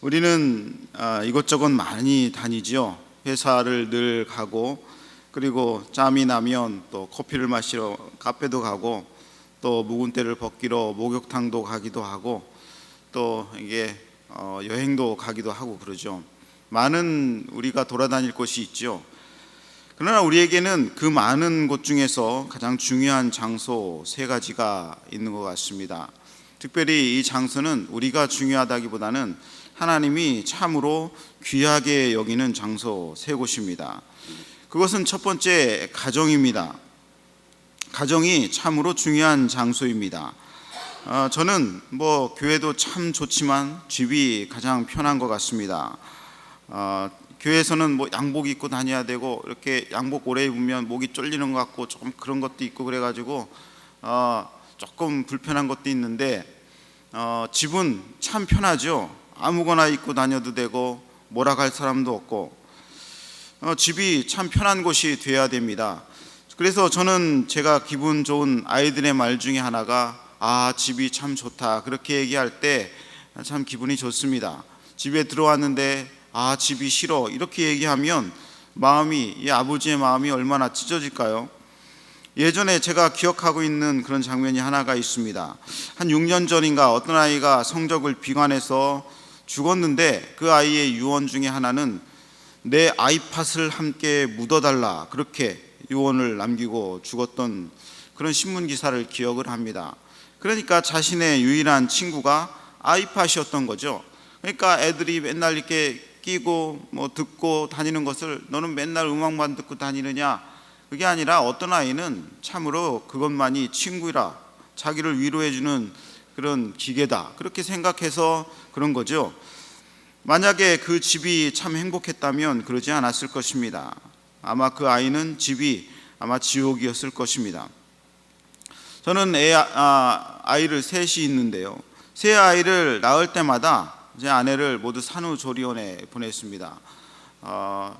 우리는 이것저것 많이 다니죠. 회사를 늘 가고, 그리고 짬이 나면 또 커피를 마시러 카페도 가고, 또 묵은 때를 벗기러 목욕탕도 가기도 하고, 또 이게 여행도 가기도 하고 그러죠. 많은 우리가 돌아다닐 곳이 있죠. 그러나 우리에게는 그 많은 곳 중에서 가장 중요한 장소 세 가지가 있는 것 같습니다. 특별히 이 장소는 우리가 중요하다기보다는 하나님이 참으로 귀하게 여기는 장소 세 곳입니다. 그것은 첫 번째 가정입니다. 가정이 참으로 중요한 장소입니다. 저는 교회도 참 좋지만 집이 가장 편한 것 같습니다. 교회에서는 양복 입고 다녀야 되고, 이렇게 양복 오래 입으면 목이 쫄리는 것 같고 조금 그런 것도 있고 그래가지고 조금 불편한 것도 있는데, 집은 참 편하죠. 아무거나 입고 다녀도 되고 뭐라 할 사람도 없고, 집이 참 편한 곳이 되어야 됩니다. 그래서 저는 제가 기분 좋은 아이들의 말 중에 하나가 집이 참 좋다, 그렇게 얘기할 때 참 기분이 좋습니다. 집에 들어왔는데 집이 싫어, 이렇게 얘기하면 이 아버지의 마음이 얼마나 찢어질까요? 예전에 제가 기억하고 있는 그런 장면이 하나가 있습니다. 한 6년 전인가 어떤 아이가 성적을 비관해서 죽었는데, 그 아이의 유언 중에 하나는 내 아이팟을 함께 묻어달라, 그렇게 유언을 남기고 죽었던 그런 신문 기사를 기억을 합니다. 그러니까 자신의 유일한 친구가 아이팟이었던 거죠. 그러니까 애들이 맨날 이렇게 끼고 듣고 다니는 것을, 너는 맨날 음악만 듣고 다니느냐, 그게 아니라 어떤 아이는 참으로 그것만이 친구라, 자기를 위로해주는 그런 기계다, 그렇게 생각해서 그런 거죠. 만약에 그 집이 참 행복했다면 그러지 않았을 것입니다. 아마 그 아이는 집이 아마 지옥이었을 것입니다. 저는 아이를 셋이 있는데요, 세 아이를 낳을 때마다 제 아내를 모두 산후조리원에 보냈습니다.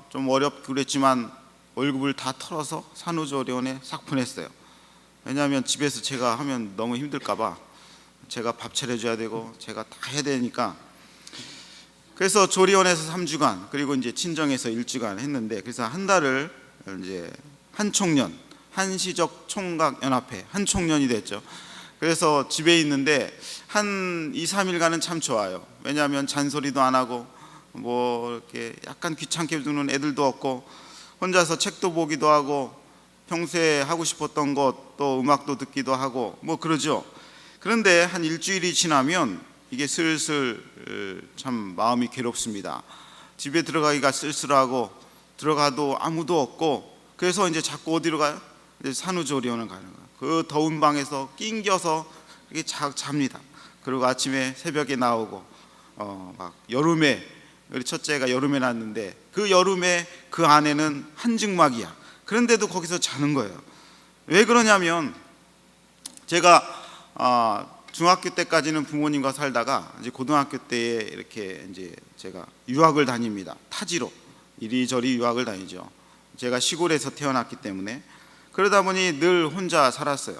좀 어렵고 그랬지만 월급을 다 털어서 산후조리원에 싹 보냈어요. 왜냐하면 집에서 제가 하면 너무 힘들까봐, 제가 밥 차려줘야 되고 제가 다 해야 되니까. 그래서 조리원에서 3주간, 그리고 이제 친정에서 1주간 했는데, 그래서 한 달을 이제 한총련, 한시적 총각연합회 한총련이 됐죠. 그래서 집에 있는데 한 2, 3일간은 참 좋아요. 왜냐하면 잔소리도 안 하고 이렇게 약간 귀찮게 두는 애들도 없고, 혼자서 책도 보기도 하고 평소에 하고 싶었던 것, 또 음악도 듣기도 하고 그러죠. 그런데 한 일주일이 지나면 이게 슬슬 참 마음이 괴롭습니다. 집에 들어가기가 쓸쓸하고, 들어가도 아무도 없고, 그래서 이제 자꾸 어디로 가요? 이제 산후조리원을 가는 거예요. 그 더운 방에서 낑겨서 이렇게 잡니다. 그리고 아침에 새벽에 나오고, 여름에, 우리 첫째가 여름에 낳았는데 그 여름에 그 아내는 한증막이야. 그런데도 거기서 자는 거예요. 왜 그러냐면, 제가 중학교 때까지는 부모님과 살다가 이제 고등학교 때에 이렇게 이제 제가 유학을 다닙니다. 타지로 이리저리 유학을 다니죠. 제가 시골에서 태어났기 때문에. 그러다 보니 늘 혼자 살았어요.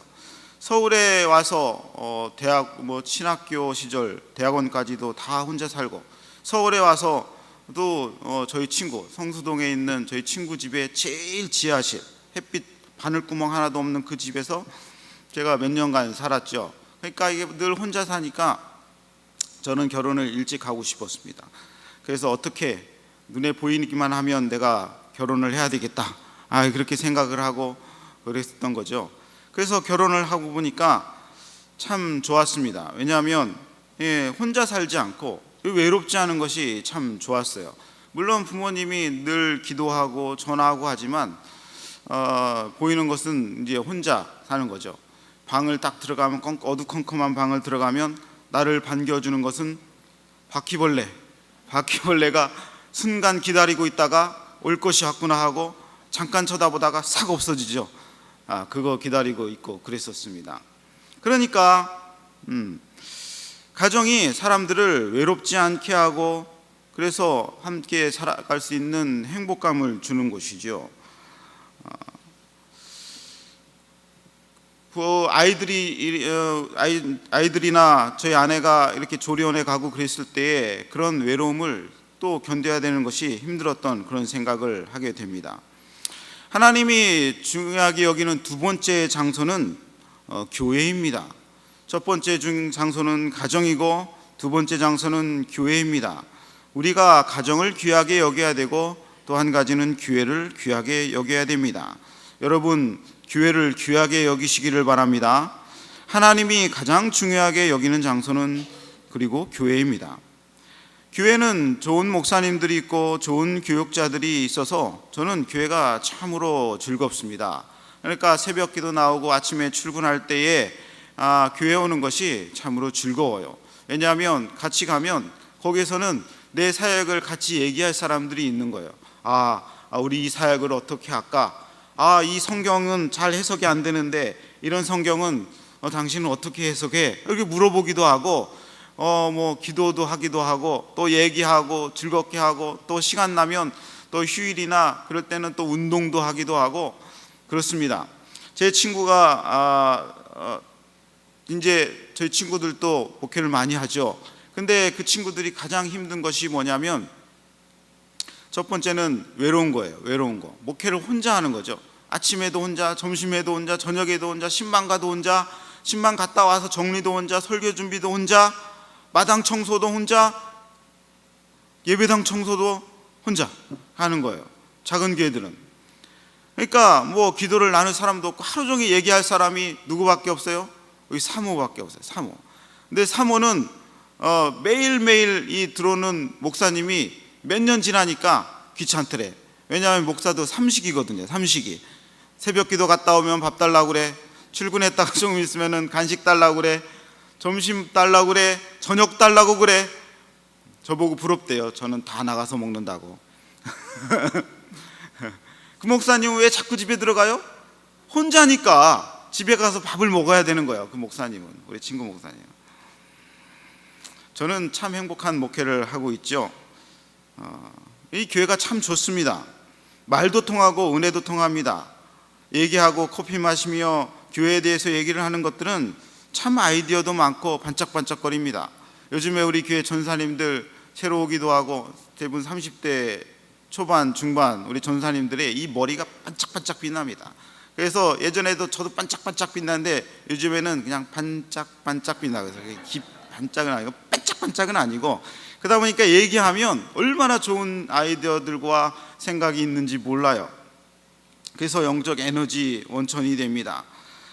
서울에 와서 대학 신학교 시절 대학원까지도 다 혼자 살고, 서울에 와서도 저희 친구 성수동에 있는 저희 친구 집에 제일 지하실, 햇빛 바늘구멍 하나도 없는 그 집에서 제가 몇 년간 살았죠. 그러니까 이게 늘 혼자 사니까 저는 결혼을 일찍 하고 싶었습니다. 그래서 어떻게 눈에 보이기만 하면 내가 결혼을 해야 되겠다, 그렇게 생각을 하고 그랬던 거죠. 그래서 결혼을 하고 보니까 참 좋았습니다. 왜냐하면 혼자 살지 않고 외롭지 않은 것이 참 좋았어요. 물론 부모님이 늘 기도하고 전화하고 하지만 보이는 것은 이제 혼자 사는 거죠. 방을 딱 들어가면, 어두컴컴한 방을 들어가면 나를 반겨주는 것은 바퀴벌레가 순간 기다리고 있다가 올 것이 왔구나 하고 잠깐 쳐다보다가 싹 없어지죠. 그거 기다리고 있고 그랬었습니다. 그러니까 가정이 사람들을 외롭지 않게 하고, 그래서 함께 살아갈 수 있는 행복감을 주는 곳이죠. 아이들이나 저희 아내가 이렇게 조리원에 가고 그랬을 때에 그런 외로움을 또 견뎌야 되는 것이 힘들었던 그런 생각을 하게 됩니다. 하나님이 중요하게 여기는 두 번째 장소는 교회입니다. 첫 번째 장소는 가정이고 두 번째 장소는 교회입니다. 우리가 가정을 귀하게 여겨야 되고 또 한 가지는 교회를 귀하게 여겨야 됩니다. 여러분, 교회를 귀하게 여기시기를 바랍니다. 하나님이 가장 중요하게 여기는 장소는 그리고 교회입니다. 교회는 좋은 목사님들이 있고 좋은 교육자들이 있어서 저는 교회가 참으로 즐겁습니다. 그러니까 새벽 기도 나오고 아침에 출근할 때에 교회 오는 것이 참으로 즐거워요. 왜냐하면 같이 가면 거기에서는 내 사역을 같이 얘기할 사람들이 있는 거예요. 우리 이 사역을 어떻게 할까? 이 성경은 잘 해석이 안 되는데 이런 성경은 당신은 어떻게 해석해? 이렇게 물어보기도 하고 기도도 하기도 하고 또 얘기하고 즐겁게 하고 또 시간 나면 또 휴일이나 그럴 때는 또 운동도 하기도 하고 그렇습니다. 제 친구가 이제 저희 친구들도 목회를 많이 하죠. 근데 그 친구들이 가장 힘든 것이 뭐냐면 첫 번째는 외로운 거예요. 외로운 거. 목회를 혼자 하는 거죠. 아침에도 혼자, 점심에도 혼자, 저녁에도 혼자, 신방 가도 혼자, 신방 갔다 와서 정리도 혼자, 설교 준비도 혼자, 마당 청소도 혼자, 예배당 청소도 혼자 하는 거예요. 작은 교회들은. 그러니까 기도를 나눌 사람도 없고 하루 종일 얘기할 사람이 누구밖에 없어요? 여기 사모밖에 없어요. 사모. 근데 사모는 매일매일 이 들어오는 목사님이 몇 년 지나니까 귀찮더래. 왜냐하면 목사도 삼식이거든요. 삼식이. 새벽 기도 갔다 오면 밥 달라고 그래. 출근했다가 조금 있으면 간식 달라고 그래. 점심 달라고 그래. 저녁 달라고 그래. 저보고 부럽대요. 저는 다 나가서 먹는다고. 그 목사님은 왜 자꾸 집에 들어가요? 혼자니까 집에 가서 밥을 먹어야 되는 거예요. 그 목사님은, 우리 친구 목사님. 저는 참 행복한 목회를 하고 있죠. 이 교회가 참 좋습니다. 말도 통하고 은혜도 통합니다. 얘기하고 커피 마시며 교회에 대해서 얘기를 하는 것들은 참 아이디어도 많고 반짝반짝거립니다. 요즘에 우리 교회 전사님들 새로 오기도 하고 대부분 30대 초반 중반 우리 전사님들의 이 머리가 반짝반짝 빛납니다. 그래서 예전에도 저도 반짝반짝 빛나는데 요즘에는 그냥 반짝반짝 빛나요. 그래서 반짝은 아니고 반짝반짝은 아니고, 그러다 보니까 얘기하면 얼마나 좋은 아이디어들과 생각이 있는지 몰라요. 그래서 영적 에너지 원천이 됩니다.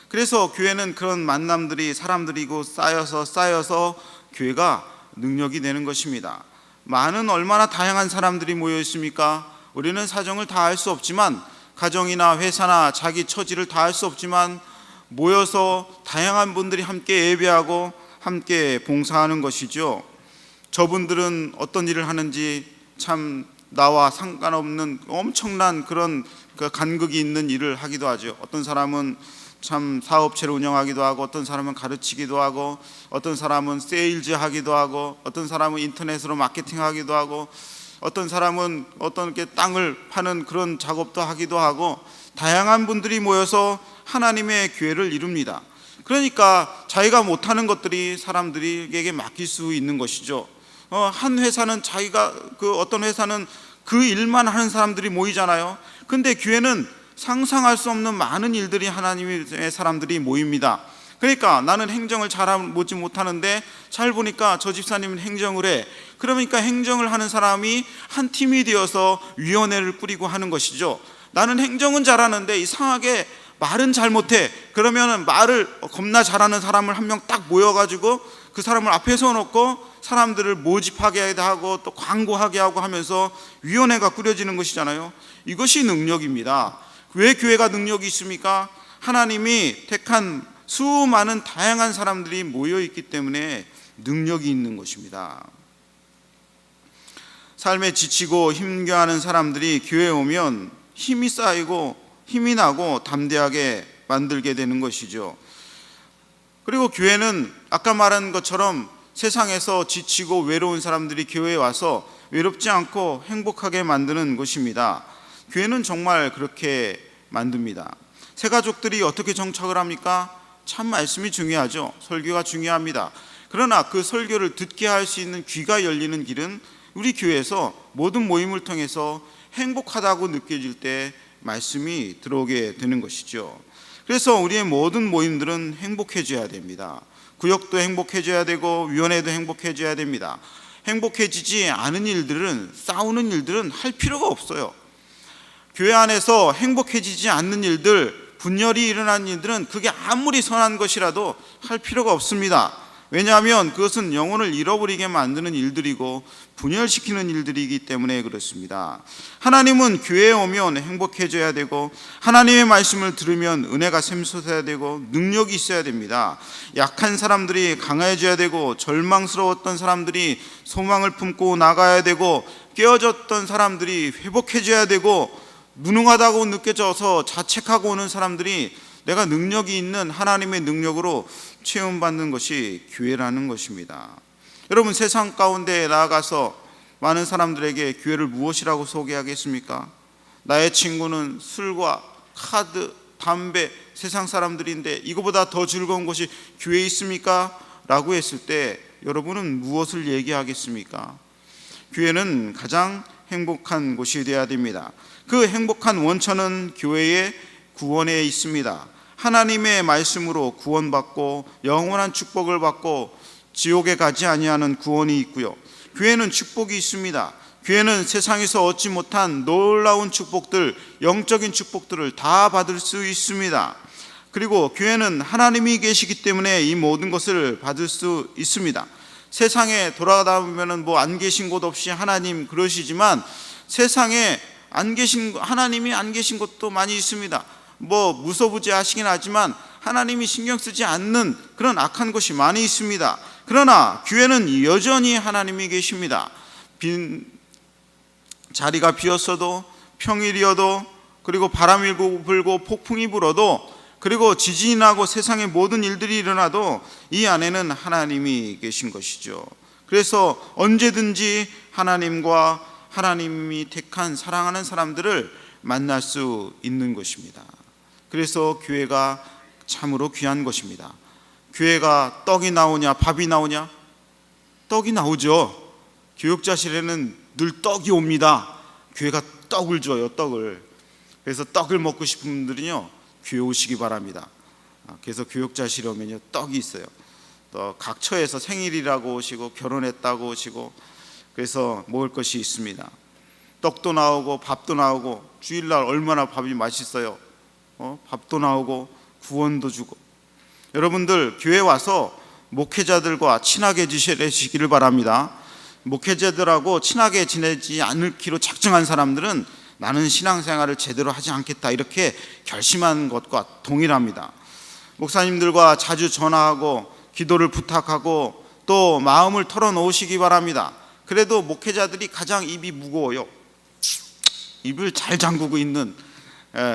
그래서 교회는 그런 만남들이 사람들이고 쌓여서 교회가 능력이 되는 것입니다. 얼마나 다양한 사람들이 모여 있습니까? 우리는 사정을 다 알 수 없지만, 가정이나 회사나 자기 처지를 다 알 수 없지만 모여서 다양한 분들이 함께 예배하고 함께 봉사하는 것이죠. 저분들은 어떤 일을 하는지 참 나와 상관없는 엄청난 그런 간극이 있는 일을 하기도 하죠. 어떤 사람은 참 사업체를 운영하기도 하고, 어떤 사람은 가르치기도 하고, 어떤 사람은 세일즈 하기도 하고, 어떤 사람은 인터넷으로 마케팅하기도 하고, 어떤 사람은 어떤 땅을 파는 그런 작업도 하기도 하고, 다양한 분들이 모여서 하나님의 교회를 이룹니다. 그러니까 자기가 못하는 것들이 사람들에게 맡길 수 있는 것이죠. 한 회사는 어떤 회사는 그 일만 하는 사람들이 모이잖아요. 근데 교회는 상상할 수 없는 많은 일들이 하나님의 사람들이 모입니다. 그러니까 나는 행정을 잘하지 못하는데 잘 보니까 저 집사님은 행정을 해. 그러니까 행정을 하는 사람이 한 팀이 되어서 위원회를 꾸리고 하는 것이죠. 나는 행정은 잘하는데 이상하게 말은 잘 못해. 그러면 말을 겁나 잘하는 사람을 한 명 딱 모여가지고 그 사람을 앞에 세워놓고 사람들을 모집하게 하고 또 광고하게 하고 하면서 위원회가 꾸려지는 것이잖아요. 이것이 능력입니다. 왜 교회가 능력이 있습니까? 하나님이 택한 수많은 다양한 사람들이 모여있기 때문에 능력이 있는 것입니다. 삶에 지치고 힘겨워하는 사람들이 교회에 오면 힘이 쌓이고 힘이 나고 담대하게 만들게 되는 것이죠. 그리고 교회는 아까 말한 것처럼 세상에서 지치고 외로운 사람들이 교회에 와서 외롭지 않고 행복하게 만드는 곳입니다. 교회는 정말 그렇게 만듭니다. 새 가족들이 어떻게 정착을 합니까? 참 말씀이 중요하죠. 설교가 중요합니다. 그러나 그 설교를 듣게 할 수 있는 귀가 열리는 길은 우리 교회에서 모든 모임을 통해서 행복하다고 느껴질 때 말씀이 들어오게 되는 것이죠. 그래서 우리의 모든 모임들은 행복해져야 됩니다. 구역도 행복해져야 되고 위원회도 행복해져야 됩니다. 행복해지지 않은 일들은, 싸우는 일들은 할 필요가 없어요. 교회 안에서 행복해지지 않는 일들, 분열이 일어난 일들은 그게 아무리 선한 것이라도 할 필요가 없습니다. 왜냐하면 그것은 영혼을 잃어버리게 만드는 일들이고 분열시키는 일들이기 때문에 그렇습니다. 하나님은 교회에 오면 행복해져야 되고, 하나님의 말씀을 들으면 은혜가 샘솟아야 되고, 능력이 있어야 됩니다. 약한 사람들이 강해져야 되고, 절망스러웠던 사람들이 소망을 품고 나가야 되고, 깨어졌던 사람들이 회복해져야 되고, 무능하다고 느껴져서 자책하고 오는 사람들이 내가 능력이 있는 하나님의 능력으로 체험받는 것이 교회라는 것입니다. 여러분, 세상 가운데 나아가서 많은 사람들에게 교회를 무엇이라고 소개하겠습니까? 나의 친구는 술과 카드, 담배, 세상 사람들인데 이거보다 더 즐거운 곳이 교회에 있습니까? 라고 했을 때 여러분은 무엇을 얘기하겠습니까? 교회는 가장 행복한 곳이 되어야 됩니다. 그 행복한 원천은 교회의 구원에 있습니다. 하나님의 말씀으로 구원받고 영원한 축복을 받고 지옥에 가지 아니하는 구원이 있고요. 교회는 축복이 있습니다. 교회는 세상에서 얻지 못한 놀라운 축복들, 영적인 축복들을 다 받을 수 있습니다. 그리고 교회는 하나님이 계시기 때문에 이 모든 것을 받을 수 있습니다. 세상에 돌아가다 보면 안 계신 곳 없이 하나님 그러시지만, 세상에 하나님이 안 계신 곳도 많이 있습니다. 무소부지하시긴 하지만 하나님이 신경 쓰지 않는 그런 악한 곳이 많이 있습니다. 그러나 교회는 여전히 하나님이 계십니다. 빈 자리가 비었어도, 평일이어도, 그리고 바람이 불고 폭풍이 불어도, 그리고 지진이 나고 세상의 모든 일들이 일어나도 이 안에는 하나님이 계신 것이죠. 그래서 언제든지 하나님과 하나님이 택한 사랑하는 사람들을 만날 수 있는 것입니다. 그래서 교회가 참으로 귀한 것입니다. 교회가 떡이 나오냐 밥이 나오냐? 떡이 나오죠. 교육자실에는 늘 떡이 옵니다. 교회가 떡을 줘요, 떡을. 그래서 떡을 먹고 싶은 분들은요, 교회 오시기 바랍니다. 그래서 교육자실에 오면요, 떡이 있어요. 또 각 처에서 생일이라고 오시고 결혼했다고 오시고, 그래서 먹을 것이 있습니다. 떡도 나오고 밥도 나오고, 주일날 얼마나 밥이 맛있어요. 밥도 나오고 구원도 주고. 여러분들 교회 와서 목회자들과 친하게 지내시기를 바랍니다. 목회자들하고 친하게 지내지 않기로 작정한 사람들은 나는 신앙생활을 제대로 하지 않겠다, 이렇게 결심한 것과 동일합니다. 목사님들과 자주 전화하고 기도를 부탁하고 또 마음을 털어놓으시기 바랍니다. 그래도 목회자들이 가장 입이 무거워요. 입을 잘 잠그고 있는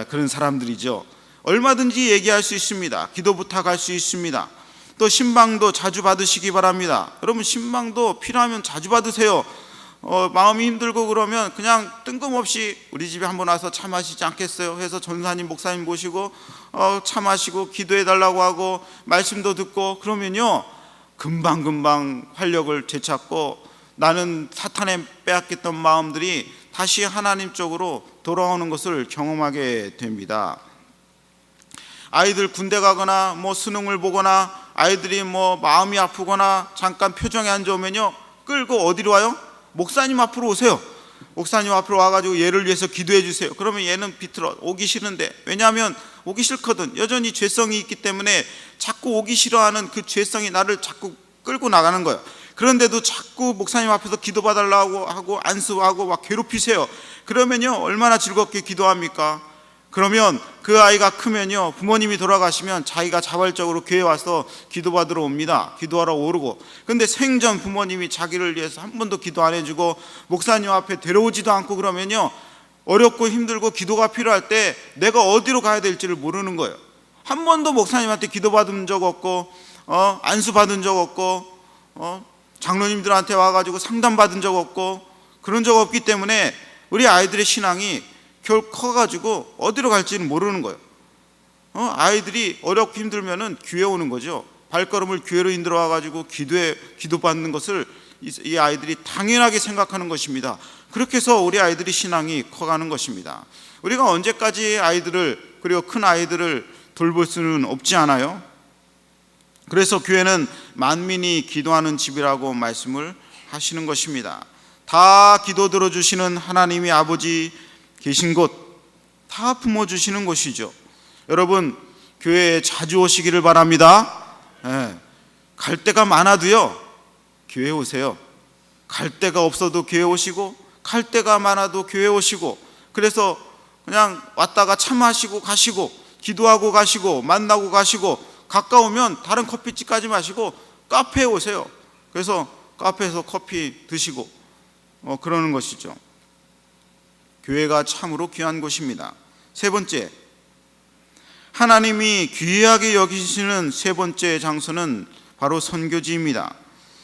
그런 사람들이죠. 얼마든지 얘기할 수 있습니다. 기도 부탁할 수 있습니다. 또 신방도 자주 받으시기 바랍니다. 여러분, 신방도 필요하면 자주 받으세요. 마음이 힘들고 그러면 그냥 뜬금없이 우리 집에 한번 와서 차 마시지 않겠어요? 해서 전사님, 목사님 모시고 차 마시고 기도해 달라고 하고 말씀도 듣고 그러면요, 금방금방 활력을 되찾고 나는 사탄에 빼앗겼던 마음들이 다시 하나님 쪽으로 돌아오는 것을 경험하게 됩니다. 아이들 군대 가거나 수능을 보거나 아이들이 마음이 아프거나 잠깐 표정이 안 좋으면요, 끌고 어디로 와요? 목사님 앞으로 오세요. 목사님 앞으로 와가지고 얘를 위해서 기도해 주세요. 그러면 얘는 비틀어 오기 싫은데, 왜냐하면 오기 싫거든. 여전히 죄성이 있기 때문에 자꾸 오기 싫어하는 그 죄성이 나를 자꾸 끌고 나가는 거예요. 그런데도 자꾸 목사님 앞에서 기도받으려고 하고 안수하고 막 괴롭히세요. 그러면요, 얼마나 즐겁게 기도합니까? 그러면 그 아이가 크면요, 부모님이 돌아가시면 자기가 자발적으로 교회 와서 기도받으러 옵니다. 기도하러 오르고. 근데 생전 부모님이 자기를 위해서 한 번도 기도 안 해주고 목사님 앞에 데려오지도 않고 그러면요, 어렵고 힘들고 기도가 필요할 때 내가 어디로 가야 될지를 모르는 거예요. 한 번도 목사님한테 기도받은 적 없고 안수 받은 적 없고 장로님들한테 와가지고 상담받은 적 없고 그런 적 없기 때문에 우리 아이들의 신앙이 결국 커가지고 어디로 갈지는 모르는 거예요. 아이들이 어렵고 힘들면은 교회 오는 거죠. 발걸음을 교회로 인들어 와가지고 기도 받는 것을 이 아이들이 당연하게 생각하는 것입니다. 그렇게 해서 우리 아이들이 신앙이 커가는 것입니다. 우리가 언제까지 아이들을, 그리고 큰 아이들을 돌볼 수는 없지 않아요? 그래서 교회는 만민이 기도하는 집이라고 말씀을 하시는 것입니다. 다 기도 들어주시는 하나님이 아버지 계신 곳, 다 품어주시는 곳이죠. 여러분, 교회에 자주 오시기를 바랍니다. 갈 데가 많아도요, 교회 오세요. 갈 데가 없어도 교회 오시고, 갈 데가 많아도 교회 오시고, 그래서 그냥 왔다가 참하시고 가시고, 기도하고 가시고, 만나고 가시고, 가까우면 다른 커피집 가지 마시고 카페에 오세요. 그래서 카페에서 커피 드시고 그러는 것이죠. 교회가 참으로 귀한 곳입니다. 세 번째, 하나님이 귀하게 여기시는 세 번째 장소는 바로 선교지입니다.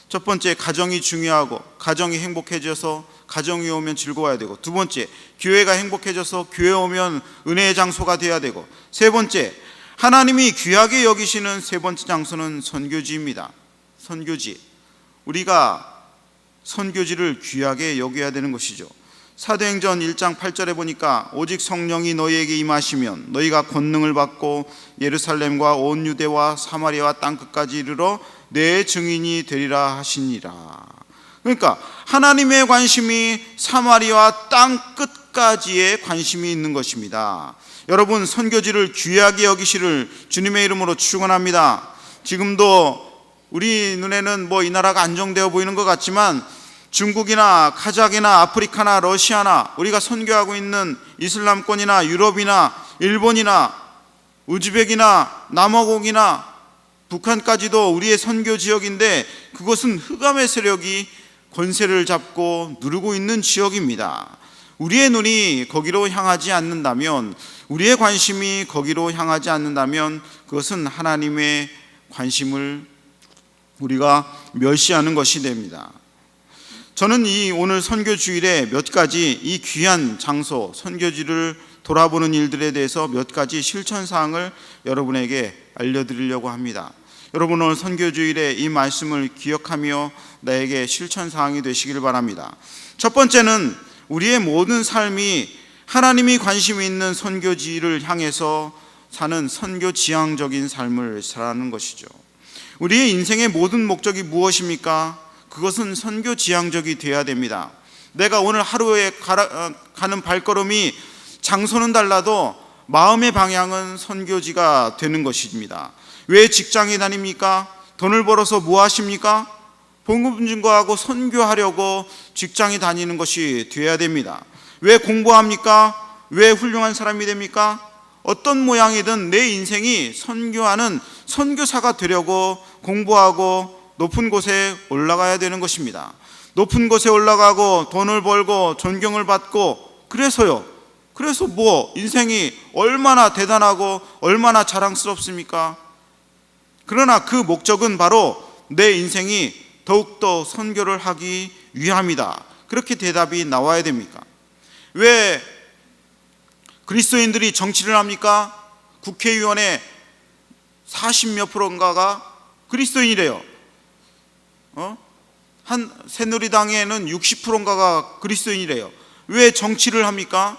첫 번째, 가정이 중요하고 가정이 행복해져서 가정이 오면 즐거워야 되고, 두 번째, 교회가 행복해져서 교회 오면 은혜의 장소가 되어야 되고, 세 번째, 하나님이 귀하게 여기시는 세 번째 장소는 선교지입니다. 선교지, 우리가 선교지를 귀하게 여겨야 되는 것이죠. 사도행전 1장 8절에 보니까 오직 성령이 너희에게 임하시면 너희가 권능을 받고 예루살렘과 온 유대와 사마리아와 땅끝까지 이르러 내 증인이 되리라 하시니라. 그러니까 하나님의 관심이 사마리아와 땅끝까지의 관심이 있는 것입니다. 여러분, 선교지를 귀하게 여기시를 주님의 이름으로 축원합니다. 지금도 우리 눈에는 이 나라가 안정되어 보이는 것 같지만 중국이나 카자흐나 아프리카나 러시아나 우리가 선교하고 있는 이슬람권이나 유럽이나 일본이나 우즈벡이나 남아공이나 북한까지도 우리의 선교 지역인데, 그것은 흑암의 세력이 권세를 잡고 누르고 있는 지역입니다. 우리의 눈이 거기로 향하지 않는다면, 우리의 관심이 거기로 향하지 않는다면 그것은 하나님의 관심을 우리가 멸시하는 것이 됩니다. 저는 이 오늘 선교 주일에 몇 가지 이 귀한 장소 선교지를 돌아보는 일들에 대해서 몇 가지 실천 사항을 여러분에게 알려드리려고 합니다. 여러분, 오늘 선교 주일에 이 말씀을 기억하며 나에게 실천 사항이 되시기를 바랍니다. 첫 번째는 우리의 모든 삶이 하나님이 관심이 있는 선교지를 향해서 사는 선교 지향적인 삶을 살아가는 것이죠. 우리의 인생의 모든 목적이 무엇입니까? 그것은 선교 지향적이 되어야 됩니다. 내가 오늘 하루에 가는 발걸음이 장소는 달라도 마음의 방향은 선교지가 되는 것입니다. 왜 직장에 다닙니까? 돈을 벌어서 뭐 하십니까? 복음 증거하고 선교하려고 직장에 다니는 것이 되어야 됩니다. 왜 공부합니까? 왜 훌륭한 사람이 됩니까? 어떤 모양이든 내 인생이 선교하는 선교사가 되려고 공부하고 높은 곳에 올라가야 되는 것입니다. 높은 곳에 올라가고 돈을 벌고 존경을 받고, 그래서 인생이 얼마나 대단하고 얼마나 자랑스럽습니까? 그러나 그 목적은 바로 내 인생이 더욱더 선교를 하기 위함이다. 그렇게 대답이 나와야 됩니까? 왜 그리스도인들이 정치를 합니까? 국회의원의 40몇 %인가가 그리스도인이래요. 한 새누리당에는 60%인가가 그리스도인이래요. 왜 정치를 합니까?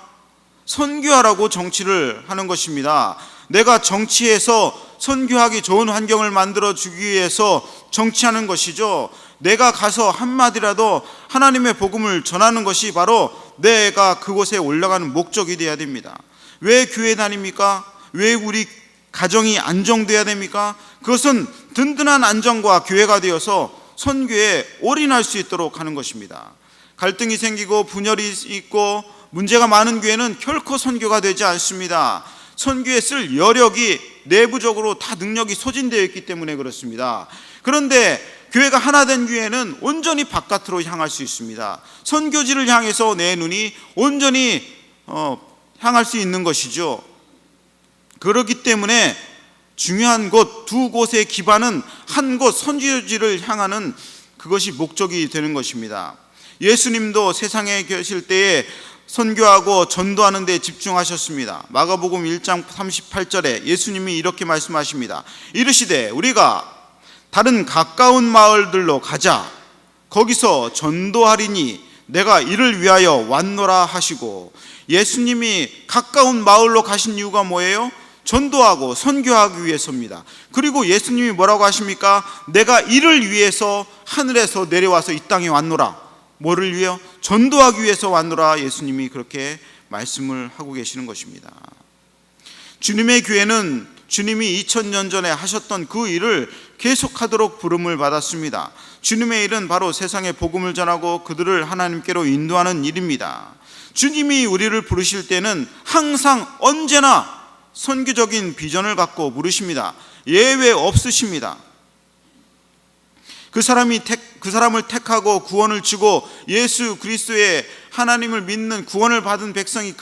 선교하라고 정치를 하는 것입니다. 내가 정치에서 선교하기 좋은 환경을 만들어 주기 위해서 정치하는 것이죠. 내가 가서 한마디라도 하나님의 복음을 전하는 것이 바로 내가 그곳에 올라가는 목적이 되어야 됩니다. 왜 교회 다닙니까? 왜 우리 가정이 안정돼야 됩니까? 그것은 든든한 안정과 교회가 되어서 선교에 올인할 수 있도록 하는 것입니다. 갈등이 생기고 분열이 있고 문제가 많은 교회는 결코 선교가 되지 않습니다. 선교에 쓸 여력이 내부적으로 다 능력이 소진되어 있기 때문에 그렇습니다. 그런데 교회가 하나 된 교회는 온전히 바깥으로 향할 수 있습니다. 선교지를 향해서 내 눈이 온전히 향할 수 있는 것이죠. 그렇기 때문에 중요한 곳, 두 곳의 기반은 한 곳 선교지를 향하는 그것이 목적이 되는 것입니다. 예수님도 세상에 계실 때에 선교하고 전도하는 데 집중하셨습니다. 마가복음 1장 38절에 예수님이 이렇게 말씀하십니다. 이르시되 우리가 다른 가까운 마을들로 가자. 거기서 전도하리니 내가 이를 위하여 왔노라 하시고, 예수님이 가까운 마을로 가신 이유가 뭐예요? 전도하고 선교하기 위해서입니다. 그리고 예수님이 뭐라고 하십니까? 내가 이를 위해서 하늘에서 내려와서 이 땅에 왔노라. 뭐를 위해요? 전도하기 위해서 왔노라. 예수님이 그렇게 말씀을 하고 계시는 것입니다. 주님의 교회는 주님이 2000년 전에 하셨던 그 일을 계속하도록 부름을 받았습니다. 주님의 일은 바로 세상에 복음을 전하고 그들을 하나님께로 인도하는 일입니다. 주님이 우리를 부르실 때는 항상 언제나 선교적인 비전을 갖고 부르십니다. 예외 없으십니다. 그 사람을 택하고 구원을 주고 예수 그리스도의 하나님을 믿는 구원을 받은 백성이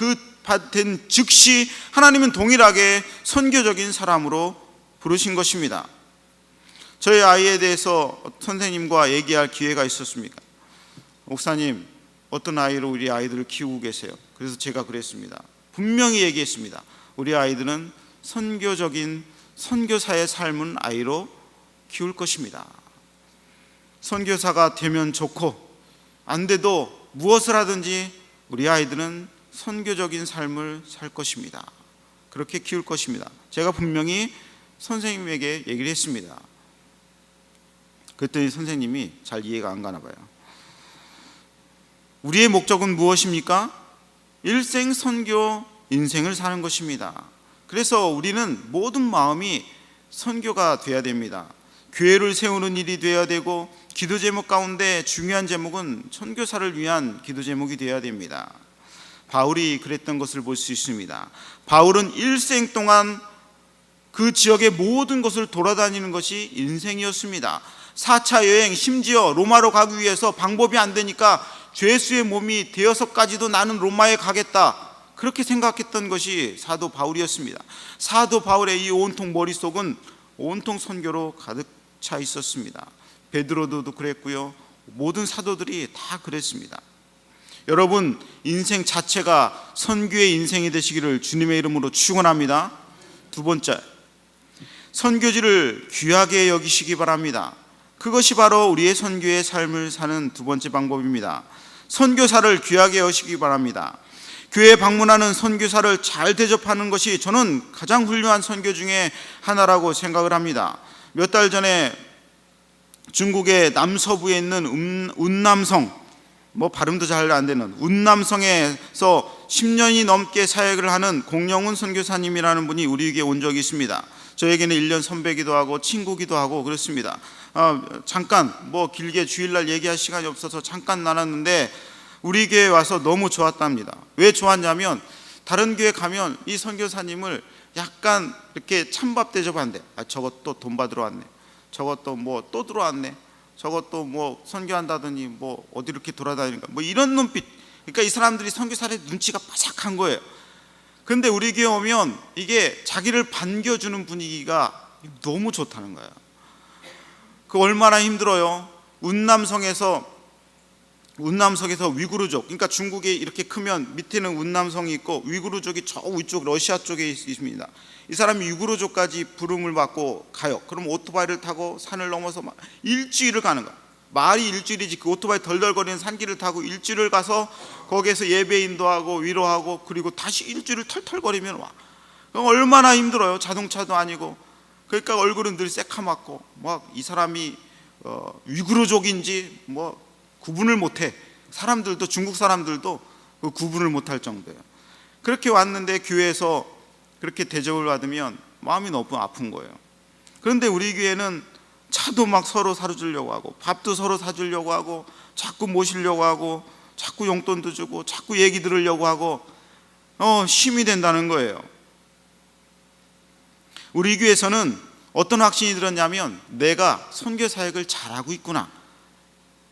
된 즉시 하나님은 동일하게 선교적인 사람으로 부르신 것입니다. 저희 아이에 대해서 선생님과 얘기할 기회가 있었습니까? 목사님, 어떤 아이로 우리 아이들을 키우고 계세요? 그래서 제가 그랬습니다. 분명히 얘기했습니다. 우리 아이들은 선교적인 선교사의 삶은 아이로 키울 것입니다. 선교사가 되면 좋고 안 돼도 무엇을 하든지 우리 아이들은 선교적인 삶을 살 것입니다. 그렇게 키울 것입니다. 제가 분명히 선생님에게 얘기를 했습니다. 그랬더니 선생님이 잘 이해가 안 가나 봐요. 우리의 목적은 무엇입니까? 일생 선교 인생을 사는 것입니다. 그래서 우리는 모든 마음이 선교가 돼야 됩니다. 교회를 세우는 일이 돼야 되고, 기도 제목 가운데 중요한 제목은 선교사를 위한 기도 제목이 돼야 됩니다. 바울이 그랬던 것을 볼 수 있습니다. 바울은 일생 동안 그 지역의 모든 것을 돌아다니는 것이 인생이었습니다. 4차 여행, 심지어 로마로 가기 위해서 방법이 안 되니까 죄수의 몸이 되어서 까지도 나는 로마에 가겠다, 그렇게 생각했던 것이 사도 바울이었습니다. 사도 바울의 이 온통 머릿속은 온통 선교로 가득 차 있었습니다. 베드로도 그랬고요, 모든 사도들이 다 그랬습니다. 여러분, 인생 자체가 선교의 인생이 되시기를 주님의 이름으로 축원합니다. 두 번째, 선교지를 귀하게 여기시기 바랍니다. 그것이 바로 우리의 선교의 삶을 사는 두 번째 방법입니다. 선교사를 귀하게 여기시기 바랍니다. 교회에 방문하는 선교사를 잘 대접하는 것이 저는 가장 훌륭한 선교 중에 하나라고 생각을 합니다. 몇 달 전에 중국의 남서부에 있는 운남성, 발음도 잘 안 되는 운남성에서 10년이 넘게 사역을 하는 공영훈 선교사님이라는 분이 우리에게 온 적이 있습니다. 저에게는 1년 선배기도 하고 친구기도 하고 그렇습니다. 잠깐 길게 주일날 얘기할 시간이 없어서 잠깐 나눴는데 우리 교회에 와서 너무 좋았답니다. 왜 좋았냐면 다른 교회 가면 이 선교사님을 약간 이렇게 찬밥 대접한대. 저것도 돈 받으러 왔네, 저것도 또 들어왔네, 저것도 선교한다더니 어디 이렇게 돌아다니는가, 이런 눈빛. 그러니까 이 사람들이 선교사의 눈치가 바삭한 거예요. 근데 우리 교회 오면 이게 자기를 반겨주는 분위기가 너무 좋다는 거예요. 그 얼마나 힘들어요. 운남성에서 위구르족, 그러니까 중국이 이렇게 크면 밑에는 운남성이 있고 위구르족이 저 위쪽 러시아 쪽에 있습니다. 이 사람이 위구르족까지 부름을 받고 가요. 그럼 오토바이를 타고 산을 넘어서 일주일을 가는 거야. 말이 일주일이지 그 오토바이 덜덜거리는 산길을 타고 일주일을 가서 거기에서 예배 인도하고 위로하고 그리고 다시 일주일을 털털거리면 와. 그럼 얼마나 힘들어요. 자동차도 아니고. 그러니까 얼굴은 늘 새카맣고 이 사람이 위구르족인지 구분을 못해. 사람들도, 중국 사람들도 그 구분을 못할 정도예요. 그렇게 왔는데 교회에서 그렇게 대접을 받으면 마음이 너무 아픈 거예요. 그런데 우리 교회는 차도 서로 사주려고 하고 밥도 서로 사주려고 하고 자꾸 모시려고 하고 자꾸 용돈도 주고 자꾸 얘기 들으려고 하고 힘이 된다는 거예요. 우리 교회에서는 어떤 확신이 들었냐면 내가 선교 사역을 잘하고 있구나,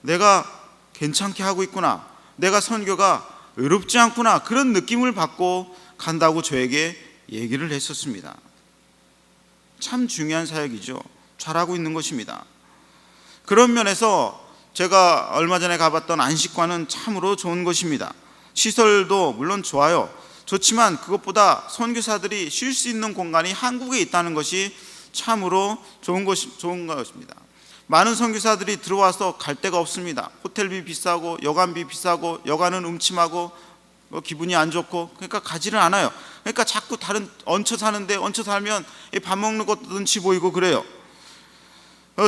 내가 괜찮게 하고 있구나, 내가 선교가 외롭지 않구나, 그런 느낌을 받고 간다고 저에게 얘기를 했었습니다. 참 중요한 사역이죠. 잘하고 있는 것입니다. 그런 면에서 제가 얼마 전에 가봤던 안식관은 참으로 좋은 것입니다. 시설도 물론 좋지만 그것보다 선교사들이 쉴 수 있는 공간이 한국에 있다는 것이 참으로 좋은 것입니다. 많은 선교사들이 들어와서 갈 데가 없습니다. 호텔비 비싸고 여관비 비싸고 여관은 음침하고 기분이 안 좋고, 그러니까 가지를 않아요. 그러니까 자꾸 다른 얹혀 사는데, 얹혀 살면 밥 먹는 것도 눈치 보이고 그래요.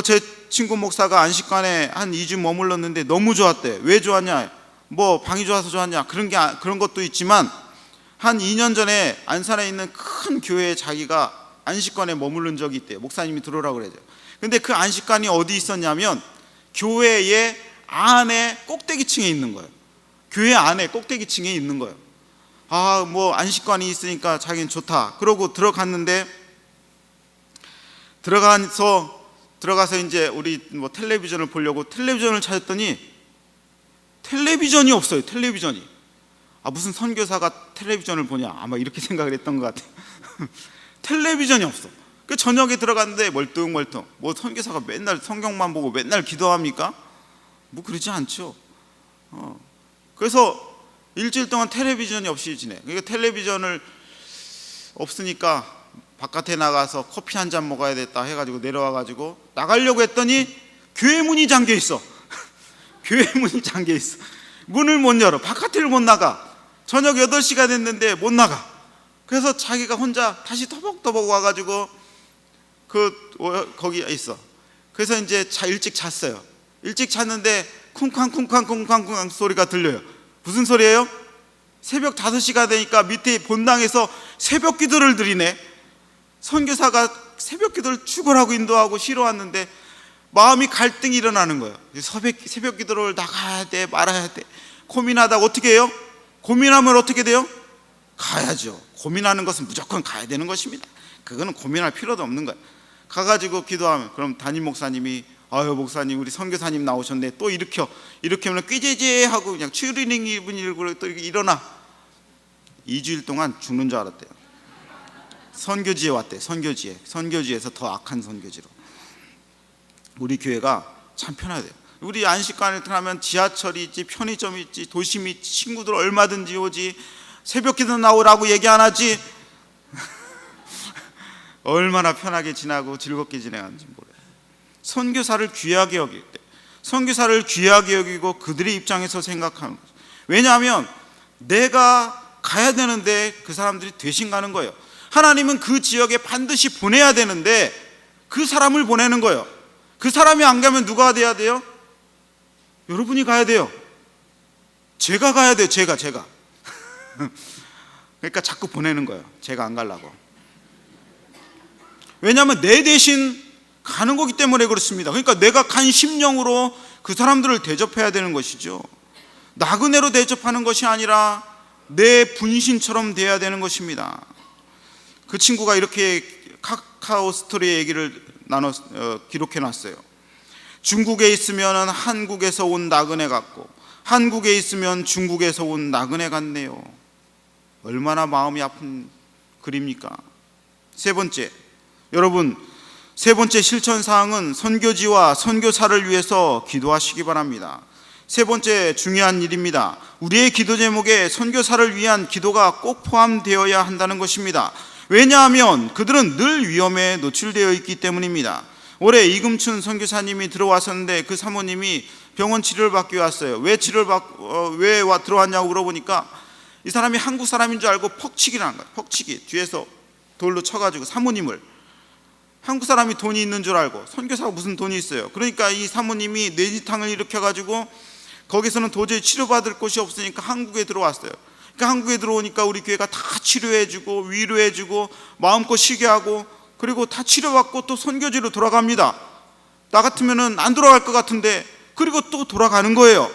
제 친구 목사가 안식관에 한 2주 머물렀는데 너무 좋았대. 왜 좋았냐? 뭐 방이 좋아서 좋았냐? 그런 것도 있지만, 한 2년 전에 안산에 있는 큰 교회에 자기가 안식관에 머무른 적이 있대요. 목사님이 들어오라고 그래요. 근데 그 안식관이 어디 있었냐면 교회의 안에 꼭대기층에 있는 거예요. 교회 안에 꼭대기층에 있는 거예요. 뭐 안식관이 있으니까 자기는 좋다. 그러고 들어갔는데, 들어가서 이제 우리 뭐 텔레비전을 보려고 텔레비전을 찾았더니 텔레비전이 없어요. 텔레비전이. 무슨 선교사가 텔레비전을 보냐, 아마 이렇게 생각을 했던 것 같아요. 텔레비전이 없어. 그 저녁에 들어갔는데 멀뚱멀뚱. 뭐 선교사가 맨날 성경만 보고 맨날 기도합니까? 뭐 그러지 않죠. 그래서 일주일 동안 텔레비전이 없이 지내. 그러니까 텔레비전을 없으니까 바깥에 나가서 커피 한 잔 먹어야 됐다 해가지고 내려와가지고 나가려고 했더니 교회 문이 잠겨 있어. 교회 문이 잠겨 있어. 문을 못 열어. 바깥을 못 나가. 저녁 8시가 됐는데 못 나가. 그래서 자기가 혼자 다시 터벅터벅 와가지고 거기 있어. 그래서 이제 일찍 잤어요. 일찍 잤는데 쿵쾅쿵쾅쿵쾅쿵쾅 소리가 들려요. 무슨 소리예요? 새벽 5시가 되니까 밑에 본당에서 새벽 기도를 드리네. 선교사가 새벽 기도를 죽으라고 인도하고 쉬러 왔는데 마음이 갈등이 일어나는 거예요. 새벽 기도를 나가야 돼 말아야 돼 고민하다가 어떻게 해요? 고민하면 어떻게 돼요? 가야죠. 고민하는 것은 무조건 가야 되는 것입니다. 그거는 고민할 필요도 없는 거예요. 가가지고 기도하면, 그럼 담임 목사님이 목사님 우리 선교사님 나오셨네, 또 일으키면 꾀제제 하고 그냥 추리닝 입은 일구로 또 일어나. 2주일 동안 죽는 줄 알았대요. 선교지에 왔대. 선교지에서 더 악한 선교지로. 우리 교회가 참 편하대요. 우리 안식관에 들어가면 지하철이 있지, 편의점이 있지, 도심이 있지, 친구들 얼마든지 오지, 새벽 기도 나오라고 얘기 안 하지. 얼마나 편하게 지나고 즐겁게 지내는지 모르요. 선교사를 귀하게 여길 때, 선교사를 귀하게 여기고 그들의 입장에서 생각하는 거죠. 왜냐하면 내가 가야 되는데 그 사람들이 대신 가는 거예요. 하나님은 그 지역에 반드시 보내야 되는데 그 사람을 보내는 거예요. 그 사람이 안 가면 누가 돼야 돼요? 여러분이 가야 돼요. 제가 가야 돼요. 제가 그러니까 자꾸 보내는 거예요. 제가 안 가려고. 왜냐하면 내 대신 가는 거기 때문에 그렇습니다. 그러니까 내가 간 심령으로 그 사람들을 대접해야 되는 것이죠. 나그네로 대접하는 것이 아니라 내 분신처럼 돼야 되는 것입니다. 그 친구가 이렇게 카카오 스토리의 얘기를 기록해 놨어요. 중국에 있으면 한국에서 온 나그네 같고 한국에 있으면 중국에서 온 나그네 같네요. 얼마나 마음이 아픈 글입니까? 여러분, 세 번째 실천 사항은 선교지와 선교사를 위해서 기도하시기 바랍니다. 세 번째 중요한 일입니다. 우리의 기도 제목에 선교사를 위한 기도가 꼭 포함되어야 한다는 것입니다. 왜냐하면 그들은 늘 위험에 노출되어 있기 때문입니다. 올해 이금춘 선교사님이 들어왔었는데 그 사모님이 병원 치료를 받기 왔어요. 왜 들어왔냐고 물어보니까 이 사람이 한국 사람인 줄 알고 퍽치기를 한 거예요. 퍽치기. 뒤에서 돌로 쳐가지고 사모님을. 한국 사람이 돈이 있는 줄 알고, 선교사가 무슨 돈이 있어요. 그러니까 이 사모님이 뇌지탕을 일으켜가지고 거기서는 도저히 치료받을 곳이 없으니까 한국에 들어왔어요. 그러니까 한국에 들어오니까 우리 교회가 다 치료해주고 위로해주고 마음껏 쉬게 하고, 그리고 다 치료받고 또 선교지로 돌아갑니다. 나 같으면 안 돌아갈 것 같은데 그리고 또 돌아가는 거예요.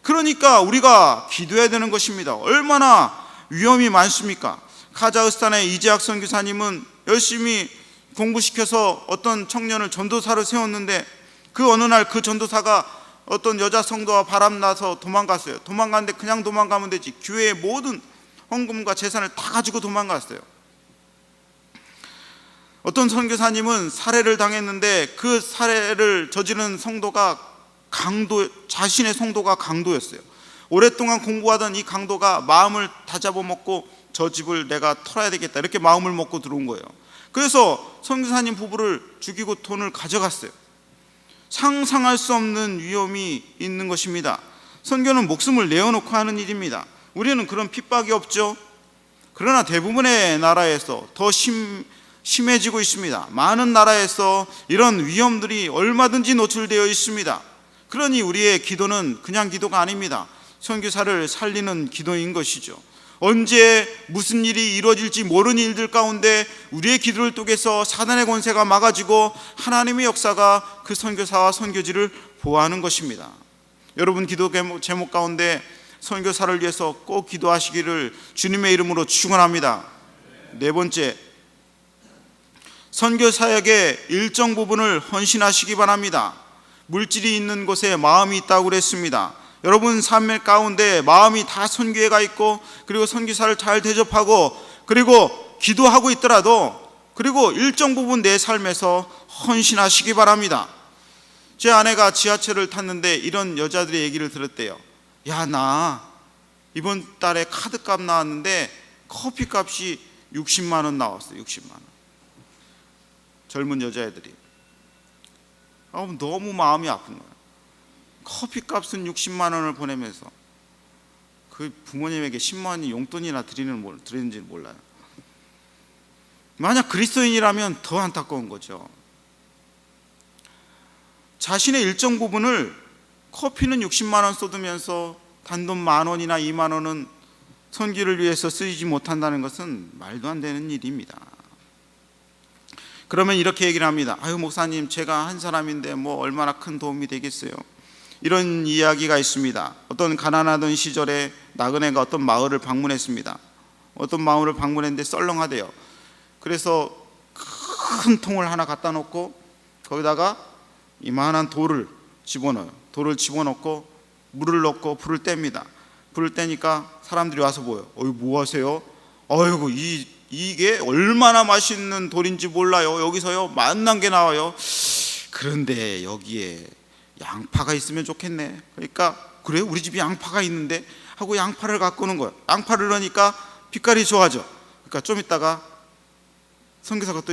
그러니까 우리가 기도해야 되는 것입니다. 얼마나 위험이 많습니까? 카자흐스탄의 이재학 선교사님은 열심히 공부시켜서 어떤 청년을 전도사로 세웠는데 그 어느 날 그 전도사가 어떤 여자 성도와 바람나서 도망갔어요. 도망갔는데 그냥 도망가면 되지, 교회의 모든 헌금과 재산을 다 가지고 도망갔어요. 어떤 선교사님은 살해를 당했는데 그 살해를 저지른 성도가 자신의 성도가 강도였어요. 오랫동안 공부하던 이 강도가 마음을 다잡아 먹고 저 집을 내가 털어야 되겠다 이렇게 마음을 먹고 들어온 거예요. 그래서 선교사님 부부를 죽이고 돈을 가져갔어요. 상상할 수 없는 위험이 있는 것입니다. 선교는 목숨을 내어놓고 하는 일입니다. 우리는 그런 핍박이 없죠. 그러나 대부분의 나라에서 더 심해지고 있습니다. 많은 나라에서 이런 위험들이 얼마든지 노출되어 있습니다. 그러니 우리의 기도는 그냥 기도가 아닙니다. 선교사를 살리는 기도인 것이죠. 언제 무슨 일이 이루어질지 모르는 일들 가운데 우리의 기도를 통해서 사단의 권세가 막아지고 하나님의 역사가 그 선교사와 선교지를 보호하는 것입니다. 여러분 기도 제목 가운데 선교사를 위해서 꼭 기도하시기를 주님의 이름으로 축원합니다. 네 번째, 선교사역의 일정 부분을 헌신하시기 바랍니다. 물질이 있는 곳에 마음이 있다고 그랬습니다. 여러분 삶 가운데 마음이 다 선교에 가 있고 그리고 선교사를 잘 대접하고 그리고 기도하고 있더라도 그리고 일정 부분 내 삶에서 헌신하시기 바랍니다. 제 아내가 지하철을 탔는데 이런 여자들의 얘기를 들었대요. 야, 나 이번 달에 카드값 나왔는데 커피값이 60만 원 나왔어요. 60만 원. 젊은 여자애들이 너무 마음이 아픈 거예요. 커피값은 60만 원을 보내면서 그 부모님에게 10만 원이 용돈이나 드리는지는 몰라요. 만약 그리스도인이라면 더 안타까운 거죠. 자신의 일정 부분을 커피는 60만 원 쏟으면서 단돈 10,000원이나 2만 원은 선교를 위해서 쓰지 못한다는 것은 말도 안 되는 일입니다. 그러면 이렇게 얘기를 합니다. 아유 목사님, 제가 한 사람인데 뭐 얼마나 큰 도움이 되겠어요. 이런 이야기가 있습니다. 어떤 가난하던 시절에 나그네가 어떤 마을을 방문했습니다. 어떤 마을을 방문했는데 썰렁하대요. 그래서 큰 통을 하나 갖다 놓고 거기다가 이만한 돌을 집어넣어요. 돌을 집어넣고 물을 넣고 불을 뗍니다. 불을 떼니까 사람들이 와서 보여요. 뭐 하세요? 어이구 이게 얼마나 맛있는 돌인지 몰라요. 여기서요 만난 게 나와요. 그런데 여기에 양파가 있으면 좋겠네. 그러니까 그래 우리 집에 양파가 있는데 하고 양파를 갖고 오는 거예요. 양파를 넣으니까 빛깔이 좋아져. 그러니까 좀 있다가 선교사가 또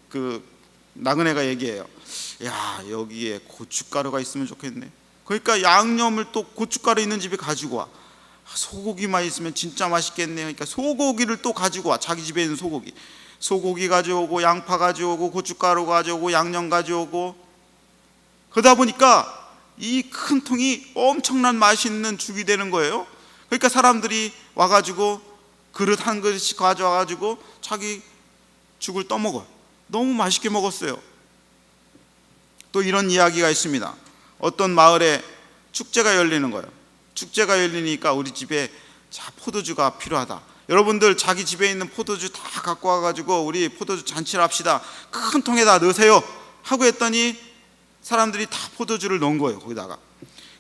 그 나그네가 얘기해요. 야, 여기에 고춧가루가 있으면 좋겠네. 그러니까 양념을 또 고춧가루 있는 집에 가지고 와. 소고기만 있으면 진짜 맛있겠네. 그러니까 소고기를 또 가지고 와. 자기 집에 있는 소고기 가져오고 양파 가져오고 고춧가루 가져오고 양념 가져오고. 그러다 보니까 이 큰 통이 엄청난 맛있는 죽이 되는 거예요. 그러니까 사람들이 와가지고 그릇 한 그릇씩 가져와가지고 자기 죽을 떠먹어요. 너무 맛있게 먹었어요. 또 이런 이야기가 있습니다. 어떤 마을에 축제가 열리는 거예요. 축제가 열리니까 우리 집에 포도주가 필요하다. 여러분들 자기 집에 있는 포도주 다 갖고 와가지고 우리 포도주 잔치를 합시다. 큰 통에다 넣으세요 하고 했더니 사람들이 다 포도주를 넣은 거예요. 거기다가.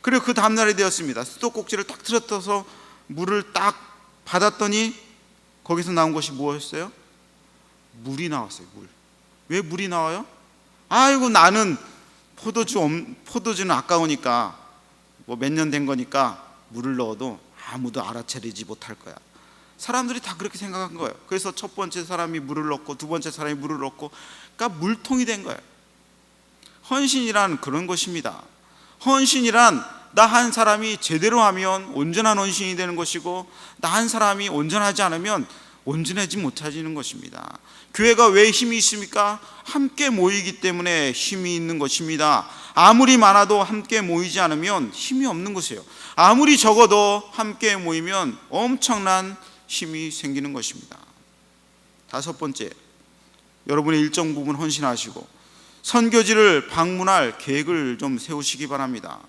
그리고 그 다음날이 되었습니다. 수도꼭지를 딱 틀어서 물을 딱 받았더니 거기서 나온 것이 무엇이었어요? 물이 나왔어요. 왜 물이 나와요? 아이고 나는 포도주는 아까우니까 뭐 몇 년 된 거니까 물을 넣어도 아무도 알아차리지 못할 거야. 사람들이 다 그렇게 생각한 거예요. 그래서 첫 번째 사람이 물을 넣고 두 번째 사람이 물을 넣고 그러니까 물통이 된 거예요. 헌신이란 그런 것입니다. 헌신이란 나 한 사람이 제대로 하면 온전한 헌신이 되는 것이고 나 한 사람이 온전하지 않으면 온전하지 못해지는 것입니다. 교회가 왜 힘이 있습니까? 함께 모이기 때문에 힘이 있는 것입니다. 아무리 많아도 함께 모이지 않으면 힘이 없는 것이에요. 아무리 적어도 함께 모이면 엄청난 힘이 생기는 것입니다. 다섯 번째, 여러분의 일정 부분 헌신하시고 선교지를 방문할 계획을 좀 세우시기 바랍니다.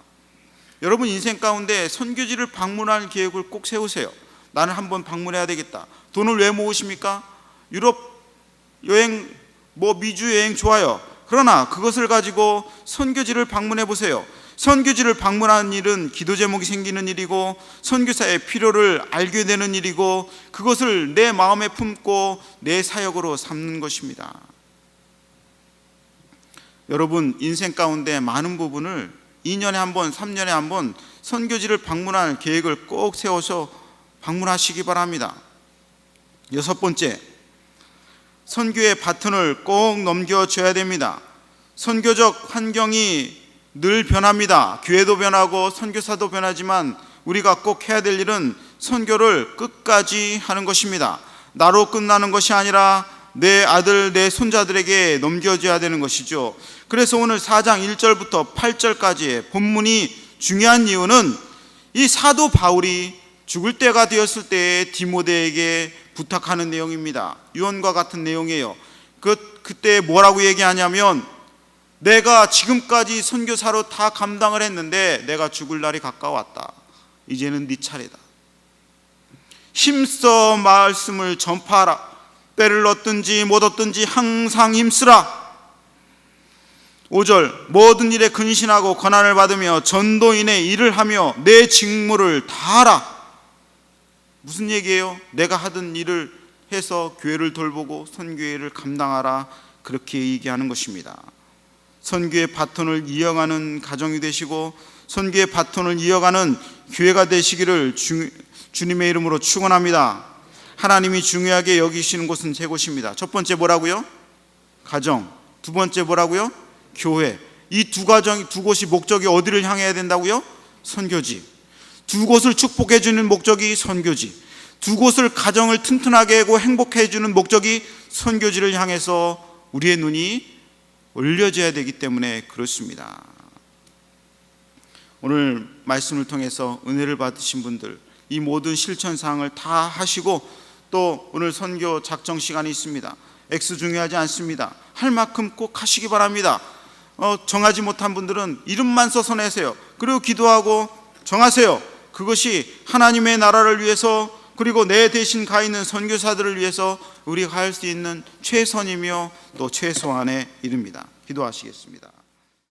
여러분 인생 가운데 선교지를 방문할 계획을 꼭 세우세요. 나는 한번 방문해야 되겠다. 돈을 왜 모으십니까? 유럽 여행, 미주 여행 좋아요. 그러나 그것을 가지고 선교지를 방문해 보세요. 선교지를 방문하는 일은 기도 제목이 생기는 일이고 선교사의 필요를 알게 되는 일이고 그것을 내 마음에 품고 내 사역으로 삼는 것입니다. 여러분 인생 가운데 많은 부분을 2년에 한 번, 3년에 한 번 선교지를 방문할 계획을 꼭 세워서 방문하시기 바랍니다. 6번째, 선교의 바톤을 꼭 넘겨줘야 됩니다. 선교적 환경이 늘 변합니다. 교회도 변하고 선교사도 변하지만 우리가 꼭 해야 될 일은 선교를 끝까지 하는 것입니다. 나로 끝나는 것이 아니라 내 아들, 내 손자들에게 넘겨줘야 되는 것이죠. 그래서 오늘 4장 1절부터 8절까지의 본문이 중요한 이유는 이 사도 바울이 죽을 때가 되었을 때에 디모데에게 부탁하는 내용입니다. 유언과 같은 내용이에요. 그때 뭐라고 얘기하냐면, 내가 지금까지 선교사로 다 감당을 했는데 내가 죽을 날이 가까웠다. 이제는 네 차례다. 힘써 말씀을 전파하라. 때를 얻든지 못 얻든지 항상 힘쓰라. 5절, 모든 일에 근신하고 권한을 받으며 전도인의 일을 하며 내 직무를 다하라. 무슨 얘기예요? 내가 하던 일을 해서 교회를 돌보고 선교회를 감당하라. 그렇게 얘기하는 것입니다. 선교의 바톤을 이어가는 가정이 되시고 선교의 바톤을 이어가는 교회가 되시기를 주님의 이름으로 축원합니다. 하나님이 중요하게 여기시는 곳은 세 곳입니다. 첫 번째 뭐라고요? 가정. 두 번째 뭐라고요? 교회. 이 두 곳이 목적이 어디를 향해야 된다고요? 선교지. 두 곳을 축복해 주는 목적이 선교지. 두 곳을 가정을 튼튼하게 하고 행복해 주는 목적이 선교지를 향해서 우리의 눈이 올려져야 되기 때문에 그렇습니다. 오늘 말씀을 통해서 은혜를 받으신 분들, 이 모든 실천 사항을 다 하시고 또 오늘 선교 작정 시간이 있습니다. 액수 중요하지 않습니다. 할 만큼 꼭 하시기 바랍니다. 정하지 못한 분들은 이름만 써서 내세요. 그리고 기도하고 정하세요. 그것이 하나님의 나라를 위해서, 그리고 내 대신 가 있는 선교사들을 위해서 우리가 할 수 있는 최선이며 또 최소한의 일입니다. 기도하시겠습니다.